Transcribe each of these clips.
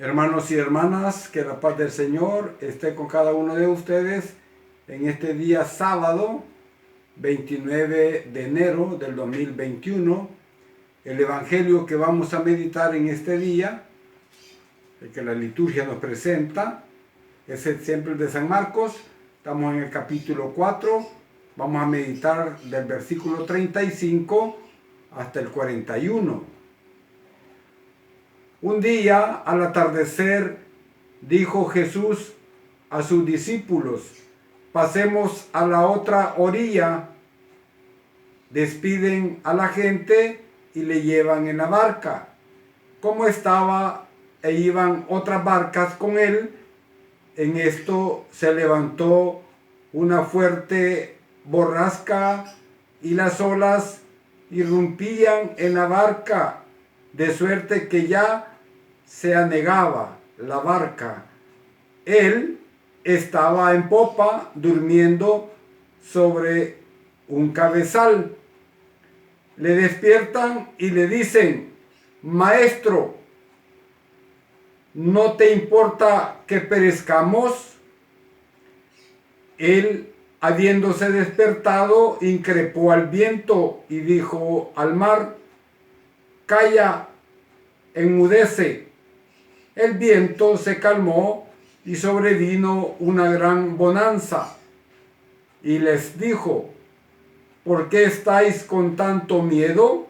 Hermanos y hermanas, que la paz del Señor esté con cada uno de ustedes en este día sábado 29 de enero del 2021. El evangelio que vamos a meditar en este día, el que la liturgia nos presenta, es siempre el de San Marcos. Estamos en el capítulo 4, vamos a meditar del versículo 35 hasta el 41. Un día, al atardecer, dijo Jesús a sus discípulos: pasemos a la otra orilla. Despiden a la gente y le llevan en la barca. Como estaba e iban otras barcas con él, en esto se levantó una fuerte borrasca y las olas irrumpían en la barca, de suerte que ya se anegaba la barca. Él estaba en popa, durmiendo sobre un cabezal. Le despiertan y le dicen: Maestro, ¿no te importa que perezcamos? Él, habiéndose despertado, increpó al viento y dijo al mar: Calla, enmudece. El viento se calmó y sobrevino una gran bonanza. Y les dijo: ¿por qué estáis con tanto miedo?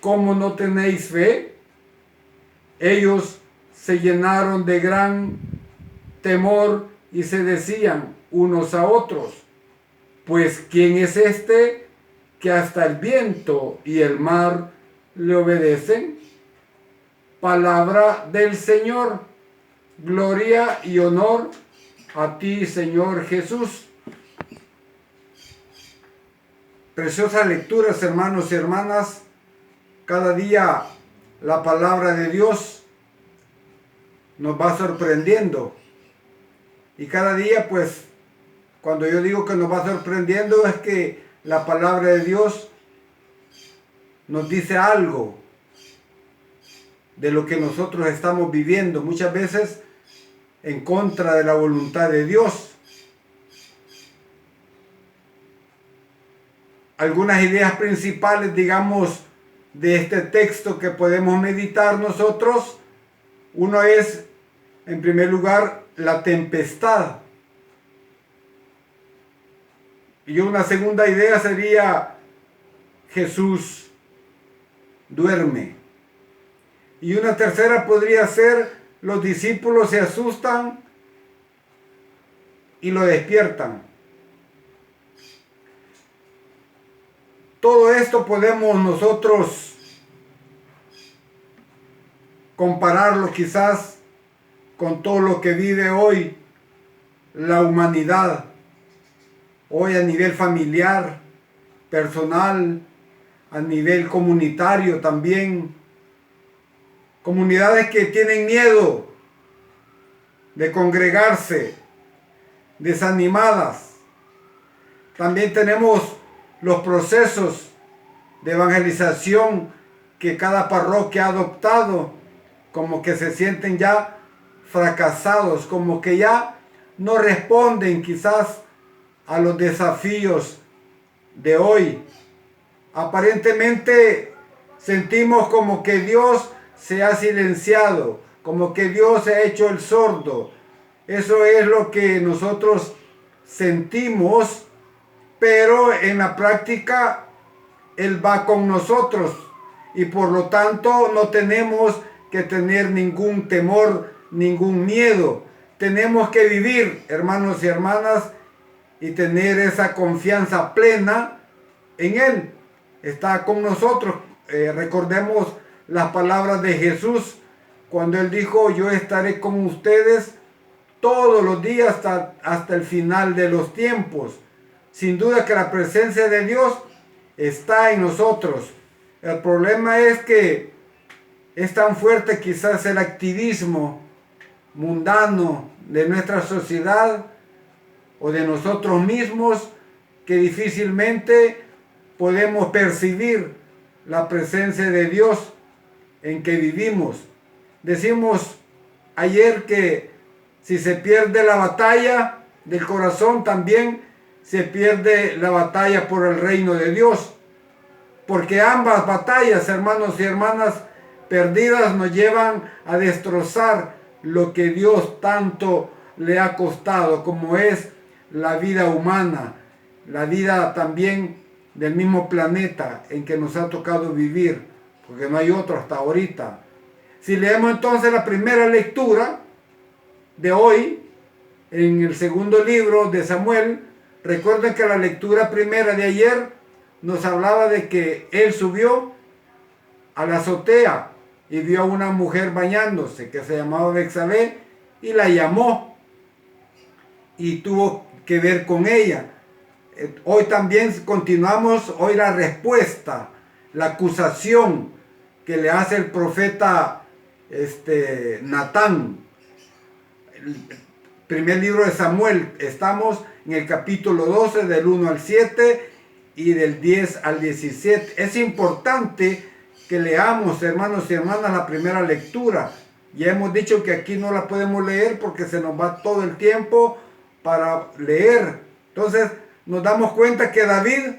¿Cómo no tenéis fe? Ellos se llenaron de gran temor y se decían unos a otros: pues ¿quién es este que hasta el viento y el mar le obedecen? Palabra del Señor. Gloria y honor a ti, Señor Jesús. Preciosas lecturas, hermanos y hermanas. Cada día la palabra de Dios nos va sorprendiendo. Y cada día, pues, cuando yo digo que nos va sorprendiendo, es que la palabra de Dios nos dice algo de lo que nosotros estamos viviendo, muchas veces en contra de la voluntad de Dios. Algunas ideas principales, digamos, de este texto que podemos meditar nosotros. Uno es, en primer lugar, la tempestad. Y una segunda idea sería: Jesús duerme. Y una tercera podría ser: los discípulos se asustan y lo despiertan. Todo esto podemos nosotros compararlo quizás con todo lo que vive hoy la humanidad. Hoy a nivel familiar, personal, a nivel comunitario también. Comunidades que tienen miedo de congregarse, desanimadas. También tenemos los procesos de evangelización que cada parroquia ha adoptado, como que se sienten ya fracasados, como que ya no responden quizás a los desafíos de hoy. Aparentemente sentimos como que Dios se ha silenciado, como que Dios se ha hecho el sordo. Eso es lo que nosotros sentimos, pero en la práctica Él va con nosotros y por lo tanto no tenemos que tener ningún temor, ningún miedo. Tenemos que vivir, hermanos y hermanas, y tener esa confianza plena en Él. Está con nosotros. Recordemos las palabras de Jesús cuando Él dijo: yo estaré con ustedes todos los días hasta el final de los tiempos. Sin duda que la presencia de Dios está en nosotros. El problema es que es tan fuerte quizás el activismo mundano de nuestra sociedad o de nosotros mismos, que difícilmente podemos percibir la presencia de Dios en que vivimos. Decimos ayer que si se pierde la batalla del corazón, también se pierde la batalla por el reino de Dios. Porque ambas batallas, hermanos y hermanas, perdidas nos llevan a destrozar lo que Dios tanto le ha costado, como es la vida humana, la vida también del mismo planeta en que nos ha tocado vivir, porque no hay otro hasta ahorita. Si leemos entonces la primera lectura de hoy, en el segundo libro de Samuel, recuerden que la lectura primera de ayer nos hablaba de que él subió a la azotea y vio a una mujer bañándose que se llamaba Betsabé y la llamó y tuvo que ver con ella. Hoy también continuamos, hoy la respuesta, la acusación que le hace el profeta Natán. El primer libro de Samuel, estamos en el capítulo 12 del 1 al 7 y del 10 al 17. Es importante que leamos, hermanos y hermanas, la primera lectura. Ya hemos dicho que aquí no la podemos leer porque se nos va todo el tiempo para leer. Entonces nos damos cuenta que David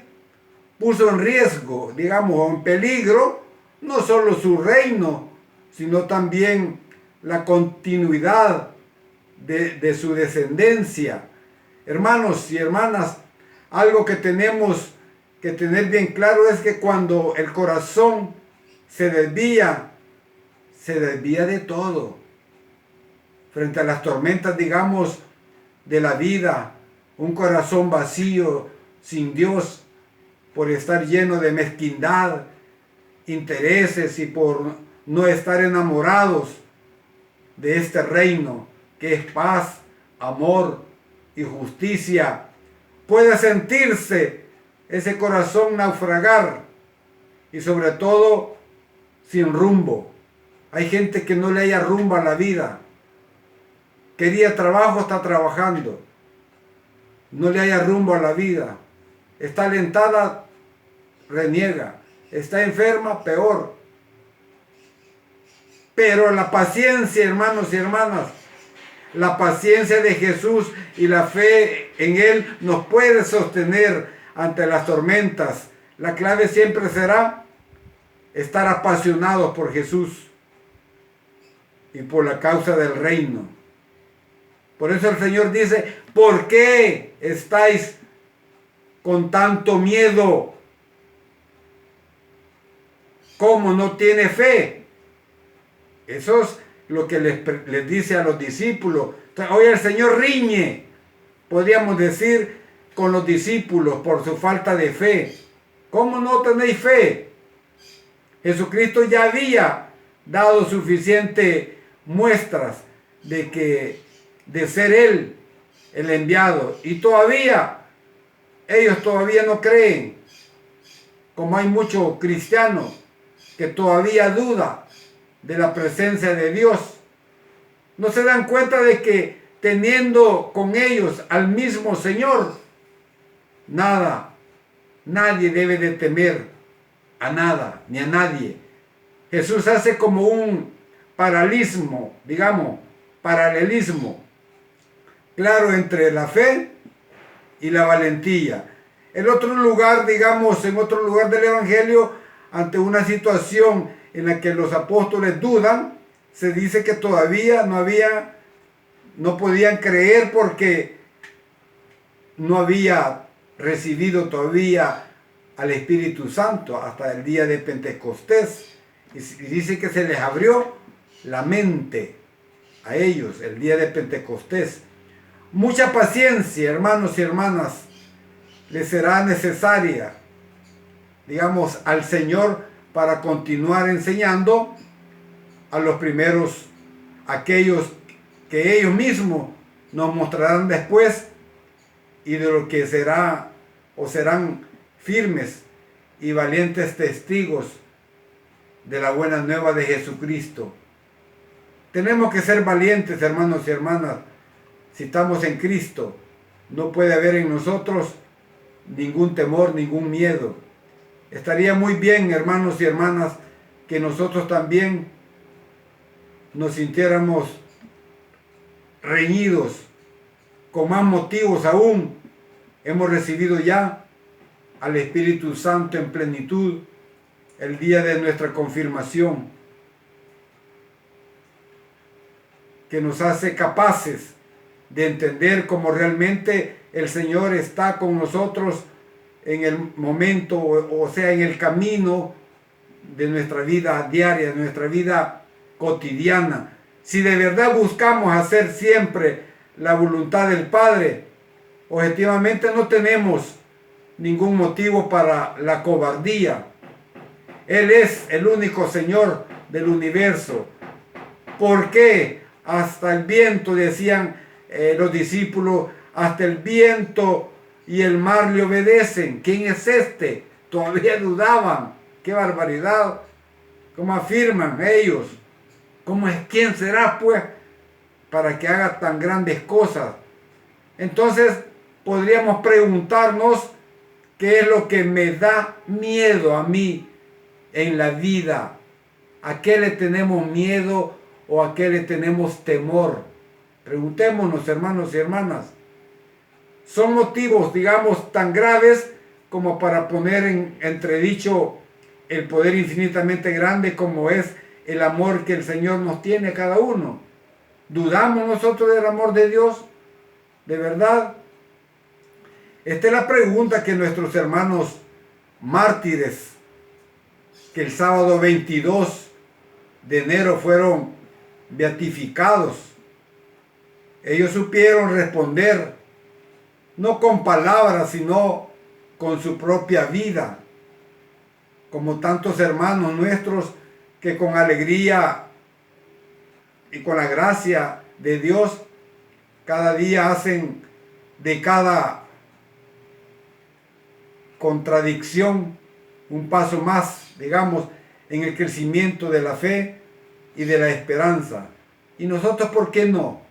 puso en riesgo, digamos, en peligro, no solo su reino, sino también la continuidad de su descendencia. Hermanos y hermanas, algo que tenemos que tener bien claro es que cuando el corazón se desvía de todo. Frente a las tormentas, digamos, de la vida, un corazón vacío, sin Dios, por estar lleno de mezquindad, intereses y por no estar enamorados de este reino que es paz, amor y justicia, puede sentirse ese corazón naufragar y sobre todo sin rumbo. Hay gente que no le haya rumbo a la vida. Quería trabajo, está trabajando. No le haya rumbo a la vida. Está alentada, reniega. Está enferma, peor. Pero la paciencia, hermanos y hermanas, la paciencia de Jesús y la fe en Él nos puede sostener ante las tormentas. La clave siempre será estar apasionados por Jesús y por la causa del reino. Por eso el Señor dice, ¿por qué estáis con tanto miedo? ¿Cómo no tiene fe? Eso es lo que les dice a los discípulos. Entonces, hoy el Señor riñe, podríamos decir, con los discípulos por su falta de fe. ¿Cómo no tenéis fe? Jesucristo ya había dado suficientes muestras de ser Él el enviado. Y ellos todavía no creen. Como hay muchos cristianos que todavía dudan de la presencia de Dios. No se dan cuenta de que teniendo con ellos al mismo Señor, nadie debe de temer a nada, ni a nadie. Jesús hace como un paralelismo, claro, entre la fe y la valentía. En otro lugar, en otro lugar del Evangelio, ante una situación en la que los apóstoles dudan, se dice que todavía no podían creer porque no había recibido todavía al Espíritu Santo hasta el día de Pentecostés. Y dice que se les abrió la mente a ellos el día de Pentecostés. Mucha paciencia, hermanos y hermanas, les será necesaria, al Señor para continuar enseñando a los primeros, aquellos que ellos mismos nos mostrarán después y de lo que serán firmes y valientes testigos de la buena nueva de Jesucristo. Tenemos que ser valientes, hermanos y hermanas. Si estamos en Cristo, no puede haber en nosotros ningún temor, ningún miedo. Estaría muy bien, hermanos y hermanas, que nosotros también nos sintiéramos reñidos, con más motivos aún. Hemos recibido ya al Espíritu Santo en plenitud el día de nuestra confirmación, que nos hace capaces de entender cómo realmente el Señor está con nosotros en el momento, o sea, en el camino de nuestra vida diaria, de nuestra vida cotidiana. Si de verdad buscamos hacer siempre la voluntad del Padre, objetivamente no tenemos ningún motivo para la cobardía. Él es el único Señor del universo. ¿Por qué? Hasta el viento, decían los discípulos, hasta el viento y el mar le obedecen. ¿Quién es este? Todavía dudaban. ¡Qué barbaridad! ¿Cómo afirman ellos? ¿Cómo es? ¿Quién será, pues, para que haga tan grandes cosas? Entonces, podríamos preguntarnos qué es lo que me da miedo a mí en la vida. ¿A qué le tenemos miedo o a qué le tenemos temor? Preguntémonos, hermanos y hermanas. Son motivos, digamos, tan graves como para poner en entredicho el poder infinitamente grande como es el amor que el Señor nos tiene a cada uno. ¿Dudamos nosotros del amor de Dios? ¿De verdad? Esta es la pregunta que nuestros hermanos mártires, que el sábado 22 de enero fueron beatificados, ellos supieron responder, no con palabras, sino con su propia vida, como tantos hermanos nuestros que con alegría y con la gracia de Dios cada día hacen de cada contradicción un paso más, digamos, en el crecimiento de la fe y de la esperanza. Y nosotros, ¿por qué no?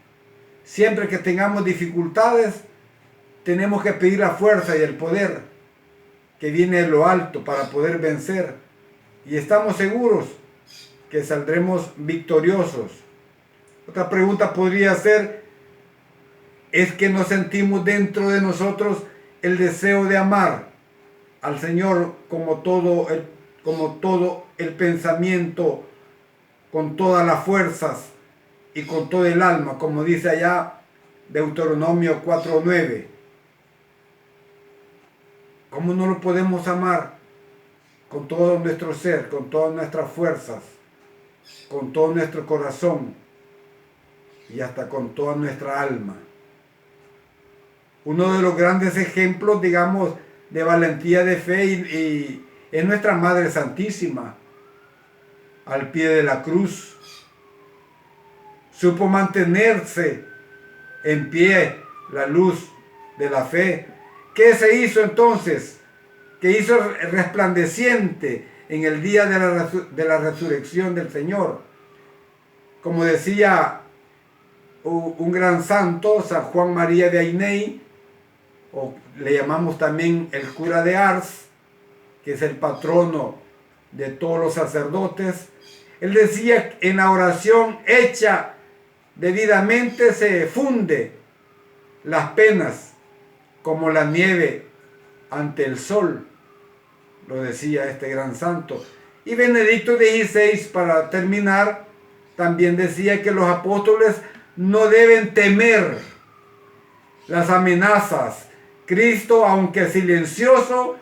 Siempre que tengamos dificultades, tenemos que pedir la fuerza y el poder que viene de lo alto para poder vencer. Y estamos seguros que saldremos victoriosos. Otra pregunta podría ser, ¿es que no sentimos dentro de nosotros el deseo de amar al Señor como todo el pensamiento, con todas las fuerzas y con todo el alma, como dice allá Deuteronomio 4:9? ¿Cómo no lo podemos amar? Con todo nuestro ser, con todas nuestras fuerzas, con todo nuestro corazón y hasta con toda nuestra alma. Uno de los grandes ejemplos, digamos, de valentía de fe y es nuestra Madre Santísima, al pie de la cruz. Supo mantenerse en pie la luz de la fe. ¿Qué se hizo entonces? Que hizo resplandeciente en el día de la resurrección del Señor. Como decía un gran santo, San Juan María de Ainey, o le llamamos también el cura de Ars, que es el patrono de todos los sacerdotes. Él decía, en la oración hecha debidamente se funde las penas como la nieve ante el sol, lo decía este gran santo. Y Benedicto XVI, para terminar, también decía que los apóstoles no deben temer las amenazas. Cristo, aunque silencioso,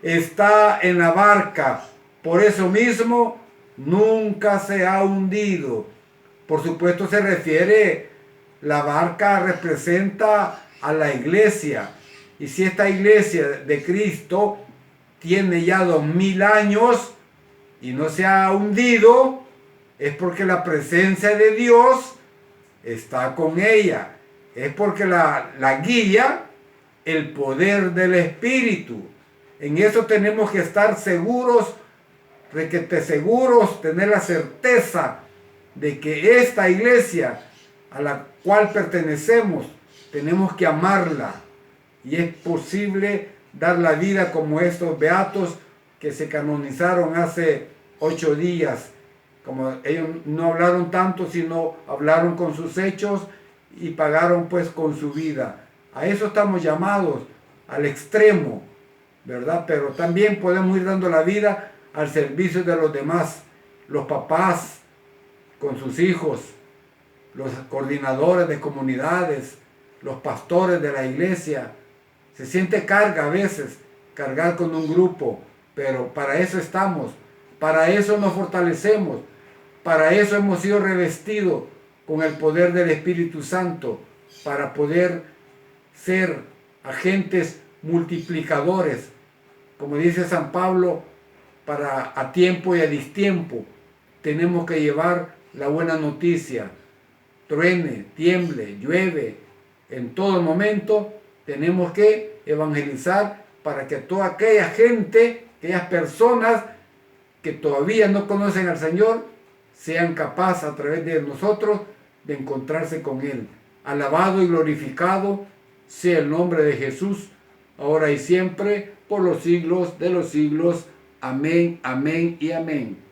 está en la barca. Por eso mismo, nunca se ha hundido. Por supuesto, se refiere, la barca representa a la iglesia. Y si esta iglesia de Cristo tiene ya 2000 años y no se ha hundido, es porque la presencia de Dios está con ella. Es porque la guía el poder del Espíritu. En eso tenemos que estar seguros, seguros, tener la certeza de que esta iglesia a la cual pertenecemos, tenemos que amarla. Y es posible dar la vida como estos beatos que se canonizaron hace 8 días, Como ellos no hablaron tanto, sino hablaron con sus hechos y pagaron pues con su vida. A eso estamos llamados, al extremo, ¿verdad? Pero también podemos ir dando la vida al servicio de los demás, los papás con sus hijos, los coordinadores de comunidades, los pastores de la iglesia. Se siente carga a veces, cargar con un grupo, pero para eso estamos, para eso nos fortalecemos, para eso hemos sido revestidos con el poder del Espíritu Santo, para poder ser agentes multiplicadores, como dice San Pablo, para a tiempo y a distiempo tenemos que llevar la buena noticia. Truene, tiemble, llueve, en todo momento tenemos que evangelizar para que toda aquella gente, aquellas personas que todavía no conocen al Señor, sean capaces a través de nosotros de encontrarse con Él. Alabado y glorificado sea el nombre de Jesús, ahora y siempre, por los siglos de los siglos. Amén, amén y amén.